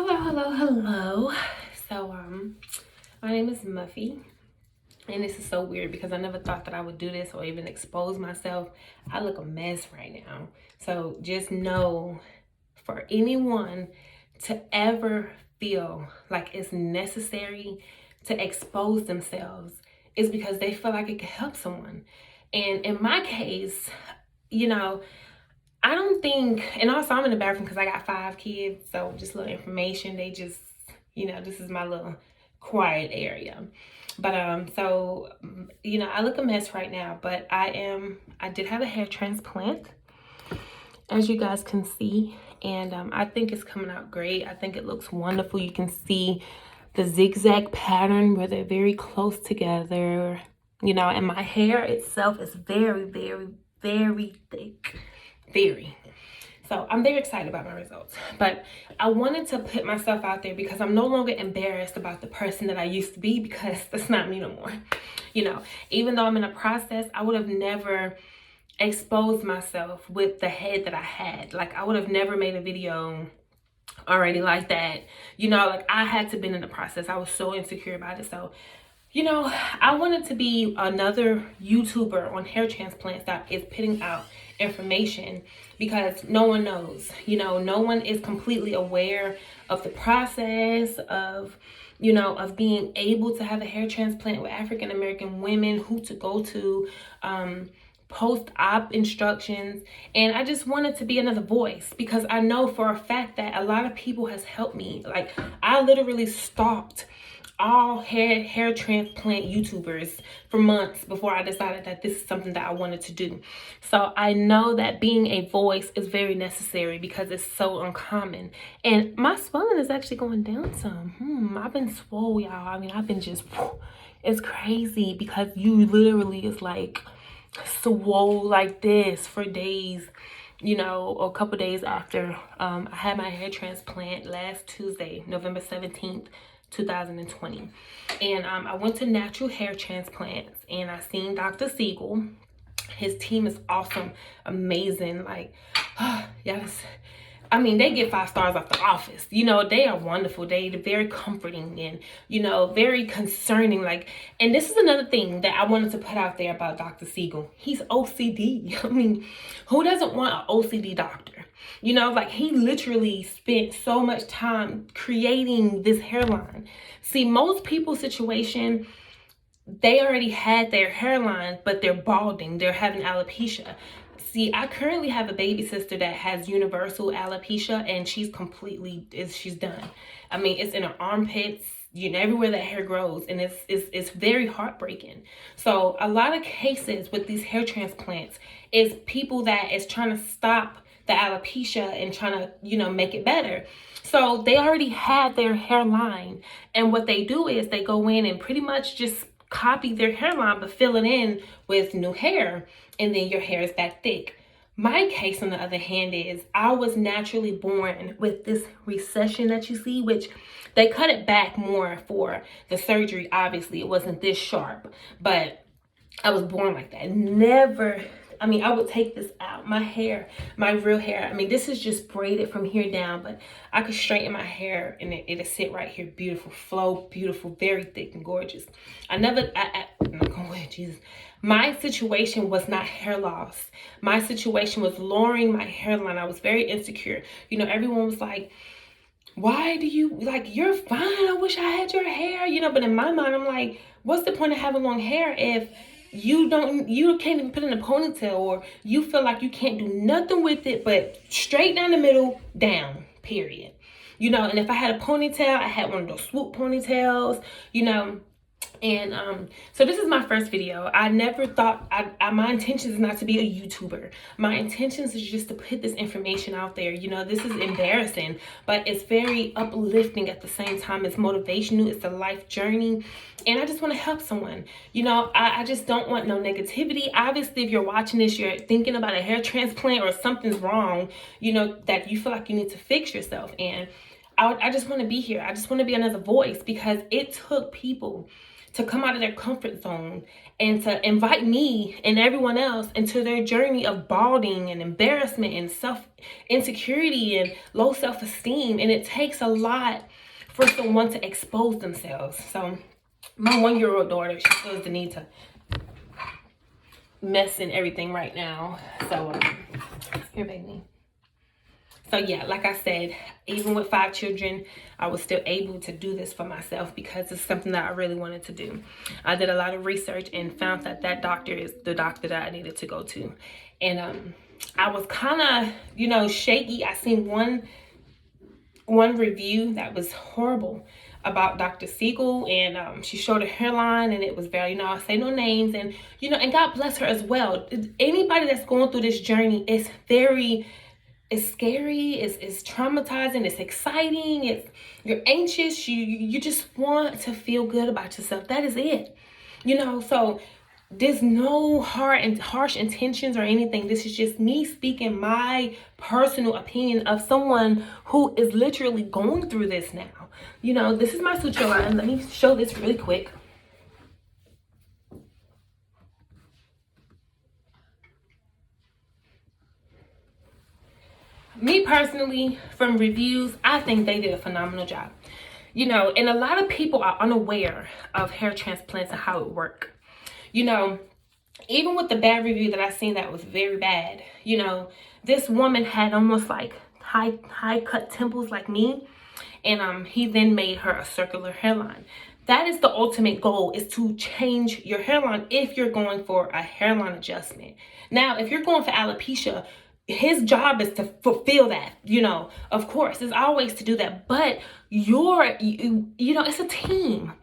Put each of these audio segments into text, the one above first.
Hello. So, my name is Muffy, and this is so weird because I never thought that I would do this or even expose myself. I look a mess right now. So just know, for anyone to ever feel like it's necessary to expose themselves is because they feel like it could help someone. And in my case, you know, I don't think, and also I'm in the bathroom because I got 5 kids, so just a little information. They just, this is my little quiet area. But I look a mess right now, but I did have a hair transplant, as you guys can see, and I think it's coming out great. I think it looks wonderful. You can see the zigzag pattern where they're very close together, and my hair itself is very, very, very thick. Very. So I'm very excited about my results. But I wanted to put myself out there because I'm no longer embarrassed about the person that I used to be, because that's not me no more. Even though I'm in a process, I would have never exposed myself with the head that I had. Like, I would have never made a video already like that. Like, I had to been in the process. I was so insecure about it. So I wanted to be another YouTuber on hair transplants that is putting out information, because no one knows. No one is completely aware of the process of being able to have a hair transplant with African American women, who to go to, post-op instructions. And I just wanted to be another voice, because I know for a fact that a lot of people has helped me. Like, I literally stopped all hair transplant YouTubers for months before I decided that this is something that I wanted to do. So I know that being a voice is very necessary because it's so uncommon. And my swelling is actually going down some. I've been swole, y'all. I mean, I've been just, it's crazy, because you literally is like swole like this for days, a couple days after I had my hair transplant last Tuesday, November 17th. 2020. And I went to natural hair transplants, and I seen Dr. Siegel. His team is awesome, amazing. Like, yes. I mean, they get 5 stars off The Office. They are wonderful. They're very comforting and, very concerning. Like, and this is another thing that I wanted to put out there about Dr. Siegel. He's OCD. I mean, who doesn't want an OCD doctor? Like, he literally spent so much time creating this hairline. See, most people's situation, they already had their hairline, but they're balding. They're having alopecia. See, I currently have a baby sister that has universal alopecia, and she's done. I mean, it's in her armpits, everywhere that hair grows, and it's very heartbreaking. So a lot of cases with these hair transplants is people that is trying to stop the alopecia and trying to, make it better. So they already had their hairline, and what they do is they go in and pretty much just copy their hairline but fill it in with new hair, and then your hair is that thick. My case, on the other hand, is I was naturally born with this recession that you see, which they cut it back more for the surgery. Obviously, it wasn't this sharp, but I was born like that. I would take this out. My hair, my real hair, this is just braided from here down, but I could straighten my hair and it'll sit right here. Beautiful flow, beautiful, very thick and gorgeous. Jesus. My situation was not hair loss. My situation was lowering my hairline. I was very insecure. Everyone was like, why do you, like, you're fine. I wish I had your hair, but in my mind, I'm like, what's the point of having long hair if you can't even put in a ponytail, or you feel like you can't do nothing with it but straight down the middle, down, period. And if I had a ponytail, I had one of those swoop ponytails, and so this is my first video. I never thought, my intention is not to be a YouTuber. My intentions is just to put this information out there. This is embarrassing, but it's very uplifting at the same time. It's motivational. It's a life journey, and I just want to help someone. I just don't want no negativity. Obviously, if you're watching this, you're thinking about a hair transplant or something's wrong, that you feel like you need to fix yourself. And I just want to be here. I just want to be another voice, because it took people to come out of their comfort zone and to invite me and everyone else into their journey of balding and embarrassment and insecurity and low self-esteem. And it takes a lot for someone to expose themselves. So my 1-year-old daughter, she feels the need to mess in everything right now. So here, baby. So yeah, like I said, even with 5 children, I was still able to do this for myself because it's something that I really wanted to do. I did a lot of research and found that that doctor is the doctor that I needed to go to. And I was kind of, shaky. I seen one review that was horrible about Dr. Siegel, and she showed her hairline, and it was very, I'll say no names, and and God bless her as well. Anybody that's going through this journey, it's scary, it's traumatizing, it's exciting, you're anxious, you just want to feel good about yourself. That is it. So there's no harsh intentions or anything. This is just me speaking my personal opinion of someone who is literally going through this now. This is my suture line. Let me show this really quick. Me personally, from reviews, I think they did a phenomenal job. And a lot of people are unaware of hair transplants and how it works. Even with the bad review that I seen that was very bad, this woman had almost like high cut temples like me, and he then made her a circular hairline. That is the ultimate goal, is to change your hairline if you're going for a hairline adjustment. Now, if you're going for alopecia, his job is to fulfill that, of course, it's always to do that, but it's a team.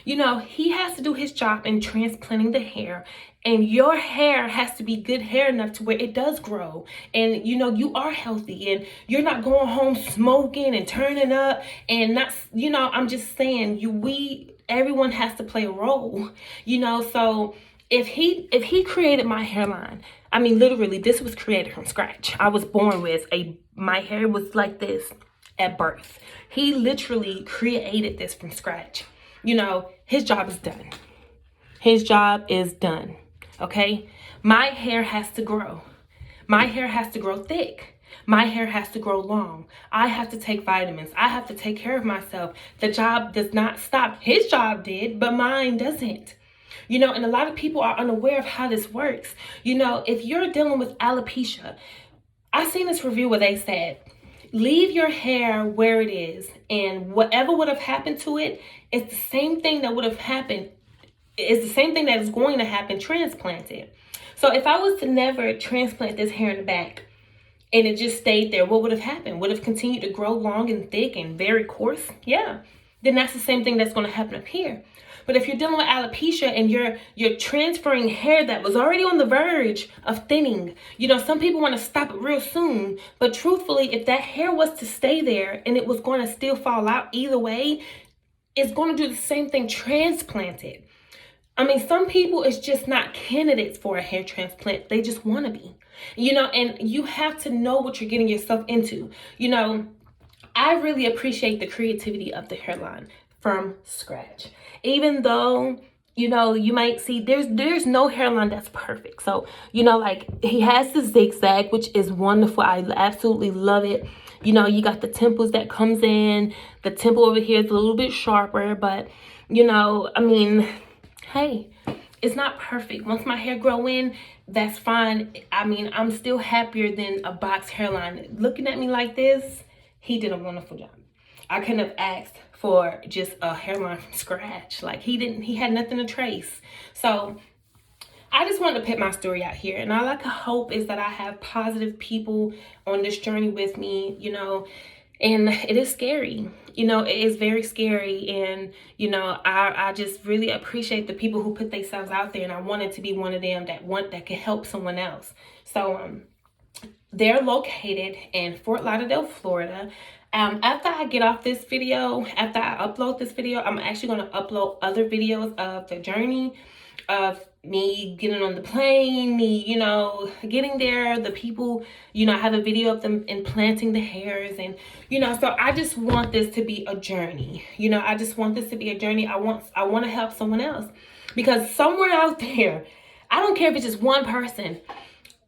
He has to do his job in transplanting the hair, and your hair has to be good hair enough to where it does grow, and you are healthy, and you're not going home smoking and turning up, and not, I'm just saying, everyone has to play a role, so if he created my hairline, I mean, literally, this was created from scratch. I was born with my hair was like this at birth. He literally created this from scratch. His job is done. His job is done. Okay? My hair has to grow. My hair has to grow thick. My hair has to grow long. I have to take vitamins. I have to take care of myself. The job does not stop. His job did, but mine doesn't. And a lot of people are unaware of how this works. If you're dealing with alopecia, I seen this review where they said, leave your hair where it is, and whatever would have happened to it, it's the same thing that would have happened. It's the same thing that is going to happen transplanted. So if I was to never transplant this hair in the back and it just stayed there, what would have happened? Would have continued to grow long and thick and very coarse? Yeah. Then that's the same thing that's going to happen up here. But if you're dealing with alopecia and you're transferring hair that was already on the verge of thinning, some people want to stop it real soon. But truthfully, if that hair was to stay there and it was going to still fall out either way, it's going to do the same thing transplanted. I mean, some people is just not candidates for a hair transplant. They just want to be, and you have to know what you're getting yourself into. I really appreciate the creativity of the hairline from scratch. Even though, you might see there's no hairline that's perfect. So, like he has the zigzag, which is wonderful. I absolutely love it. You got the temples that comes in. The temple over here is a little bit sharper, but, I mean, hey, it's not perfect. Once my hair grow in, that's fine. I mean, I'm still happier than a box hairline. Looking at me like this, he did a wonderful job. I couldn't have asked for just a hairline from scratch. Like he had nothing to trace. So I just wanted to put my story out here. And all I can hope is that I have positive people on this journey with me, and it is scary. It is very scary. And, I just really appreciate the people who put themselves out there. And I wanted to be one of them that can help someone else. So they're located in Fort Lauderdale, Florida. After I get off this video, after I upload this video, I'm actually going to upload other videos of the journey of me getting on the plane, me, you know, getting there, the people, you know, I have a video of them implanting the hairs, and, you know, so I just want this to be a journey. You know, I just want this to be a journey. I want to help someone else, because somewhere out there, I don't care if it's just one person,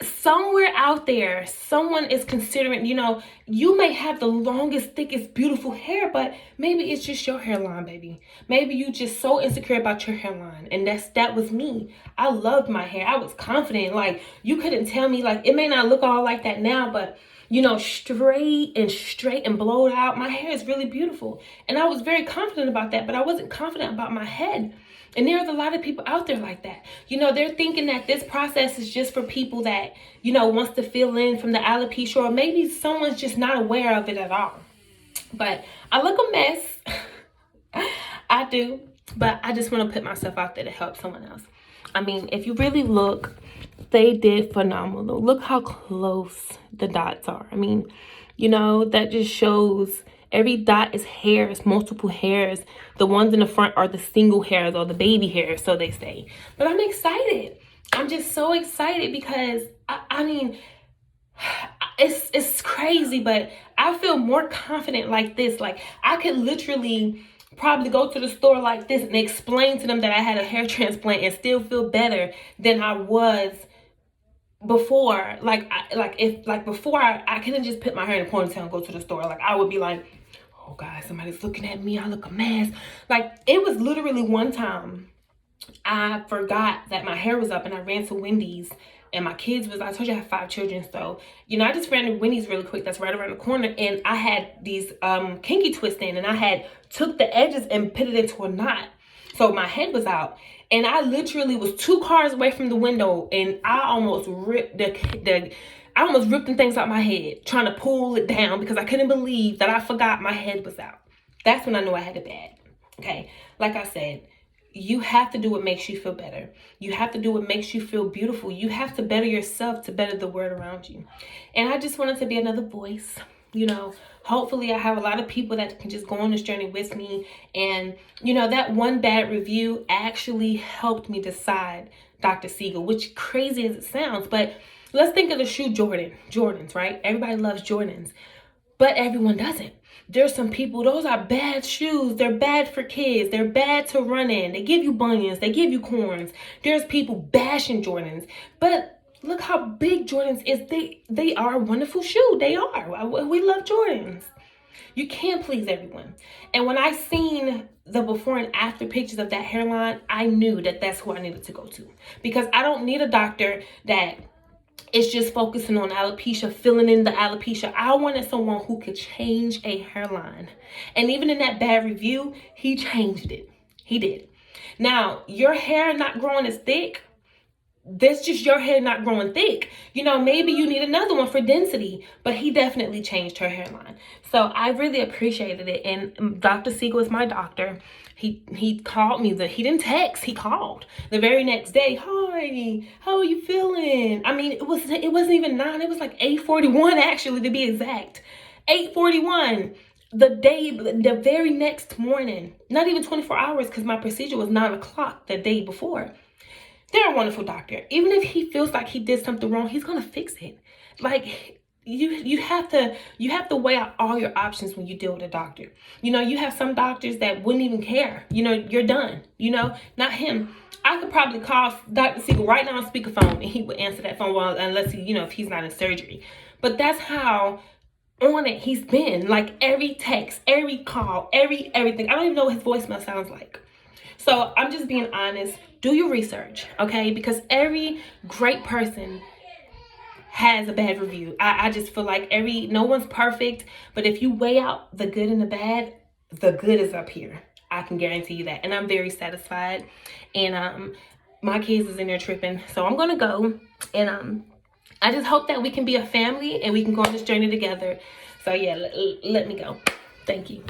somewhere out there, someone is considering, you know, you may have the longest, thickest, beautiful hair, but maybe it's just your hairline, baby. Maybe you just so insecure about your hairline. And that was me. I loved my hair. I was confident. Like, you couldn't tell me, like, it may not look all like that now, but, you know, straight and blowed out, my hair is really beautiful. And I was very confident about that, but I wasn't confident about my head. And there's a lot of people out there like that. You know, they're thinking that this process is just for people that, you know, wants to fill in from the alopecia, or maybe someone's just not aware of it at all. But I look a mess. I do. But I just want to put myself out there to help someone else. I mean, if you really look, they did phenomenal. Look how close the dots are. I mean, you know, that just shows every dot is hairs, multiple hairs. The ones in the front are the single hairs, or the baby hairs, so they say. But I'm excited. I'm just so excited because, I mean, it's crazy, but I feel more confident like this. Like, I could literally probably go to the store like this and explain to them that I had a hair transplant and still feel better than I was before. Before I couldn't just put my hair in a ponytail and go to the store. Like, I would be like, oh God, somebody's looking at me, I look a mess. Like, it was literally one time I forgot that my hair was up, and I ran to Wendy's, and my kids was, I told you I have 5 children, so, you know, I just ran to Wendy's really quick, that's right around the corner, and I had these kinky twists in, and I had took the edges and put it into a knot, so my head was out, and I literally was 2 cars away from the window, and I almost ripped I almost ripped the things out my head, trying to pull it down, because I couldn't believe that I forgot my head was out. That's when I knew I had it bad. Okay, like I said, you have to do what makes you feel better. You have to do what makes you feel beautiful. You have to better yourself to better the world around you. And I just wanted to be another voice. You know, hopefully I have a lot of people that can just go on this journey with me. And, you know, that one bad review actually helped me decide Dr. Siegel, which crazy as it sounds, but let's think of the shoe Jordans, right? Everybody loves Jordans, but everyone doesn't. There's some people, those are bad shoes. They're bad for kids. They're bad to run in. They give you bunions. They give you corns. There's people bashing Jordans. But look how big Jordans is. They are a wonderful shoe. They are. We love Jordans. You can't please everyone. And when I seen the before and after pictures of that hairline, I knew that that's who I needed to go to. Because I don't need a doctor that it's just focusing on alopecia, filling in the alopecia. I wanted someone who could change a hairline. And even in that bad review, he changed it. He did. Now, your hair not growing as thick, that's just your hair not growing thick. You know, maybe you need another one for density, but he definitely changed her hairline. So I really appreciated it. And Dr. Siegel is my doctor. He called me, he didn't text, he called the very next day. Hi, how are you feeling? I mean, it wasn't even 9, it was like 8:41 actually, to be exact. 8:41. The very next morning, not even 24 hours, because my procedure was 9 o'clock the day before. They're a wonderful doctor. Even if he feels like he did something wrong, he's gonna fix it. Like, you have to weigh out all your options when you deal with a doctor. You know, you have some doctors that wouldn't even care. You know, you're done. You know, not him. I could probably call Dr. Siegel right now on speakerphone, and he would answer that phone unless he, you know, if he's not in surgery. But that's how on it he's been. Like, every text, every call, everything. I don't even know what his voicemail sounds like. So I'm just being honest. Do your research, okay? Because every great person has a bad review. I just feel like no one's perfect, but if you weigh out the good and the bad, the good is up here. I can guarantee you that. And I'm very satisfied. And my kids is in there tripping. So I'm gonna go. And I just hope that we can be a family and we can go on this journey together. So yeah, let me go. Thank you.